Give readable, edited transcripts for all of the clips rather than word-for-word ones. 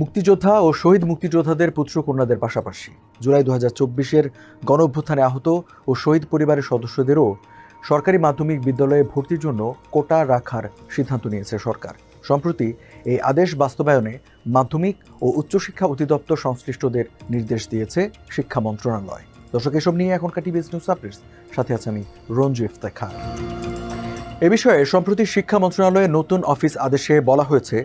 মুক্তিযোদ্ধা ও শহীদ মুক্তিযোদ্ধাদের পুত্র-কন্যাদের পাশাপাশি জুলাই ২০২৪-এর গণঅভ্যুত্থানে আহত ও শহীদ পরিবারের সদস্যদেরও সরকারি মাধ্যমিক বিদ্যালয়ে ভর্তির জন্য কোটা রাখার সিদ্ধান্ত নিয়েছে সরকার। সম্প্রতি এই আদেশ বাস্তবায়নে মাধ্যমিক ও উচ্চশিক্ষা অধিদপ্তর সংশ্লিষ্টদের নির্দেশ দিয়েছে শিক্ষা মন্ত্রণালয়। দর্শক, এসব নিয়ে এখনকার টিভিএস নিউজ আপডেটস, সাথে আছে আমি রঞ্জু ইফতেখার। এ বিষয়ে সম্প্রতি শিক্ষা মন্ত্রণালয়ের নতুন অফিস আদেশে বলা হয়েছে,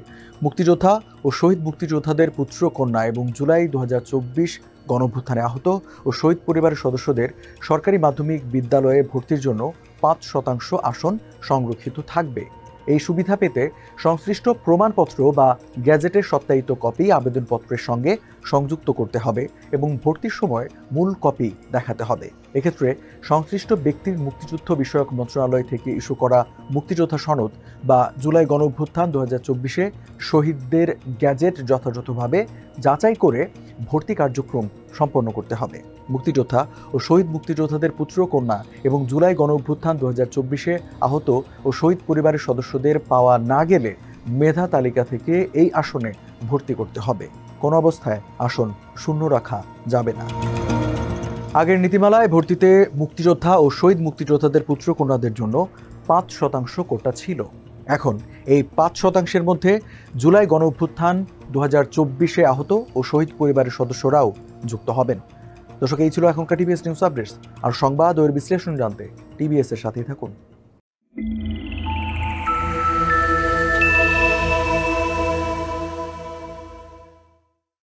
মুক্তিযোদ্ধা ও শহীদ মুক্তিযোদ্ধাদের পুত্র কন্যা এবং জুলাই ২০২৪ গণঅভ্যুত্থানে আহত ও শহীদ পরিবারের সদস্যদের সরকারি মাধ্যমিক বিদ্যালয়ে ভর্তির জন্য ৫% আসন সংরক্ষিত থাকবে। এই সুবিধা পেতে সংশ্লিষ্ট প্রমাণপত্র বা গ্যাজেটের সত্যায়িত কপি আবেদনপত্রের সঙ্গে সংযুক্ত করতে হবে এবং ভর্তির সময় মূল কপি দেখাতে হবে। এক্ষেত্রে সংশ্লিষ্ট ব্যক্তির মুক্তিযুদ্ধ বিষয়ক মন্ত্রণালয় থেকে ইস্যু করা মুক্তিযোদ্ধা সনদ বা জুলাই গণঅভ্যুত্থান ২০২৪-এ শহীদদের গ্যাজেট যথাযথভাবে যাচাই করে ভর্তি কার্যক্রম সম্পন্ন করতে হবে। মুক্তিযোদ্ধা ও শহীদ মুক্তিযোদ্ধাদের পুত্র কন্যা এবং জুলাই গণঅভ্যুত্থান ২০২৪-এ আহত ও শহীদ পরিবারের সদস্যদের পাওয়া না গেলে মেধা তালিকা থেকে এই আসনে ভর্তি করতে হবে। কোনো অবস্থায় আসন শূন্য রাখা যাবে না। আগের নীতিমালায় ভর্তিতে মুক্তিযোদ্ধা ও শহীদ মুক্তিযোদ্ধাদের পুত্র কন্যাদের জন্য ৫% কোটা ছিল। এখন এই ৫%-এর মধ্যে জুলাই গণঅভ্যুত্থান ২০২৪-এ আহত ও শহীদ পরিবারের সদস্যরাও যুক্ত হবেন। দর্শক, এই ছিল এখনকার টিভিএস নিউজ আপডেটস। আর সংবাদ ও এর বিশ্লেষণ জানতে টিভিএস এর সাথেই থাকুন।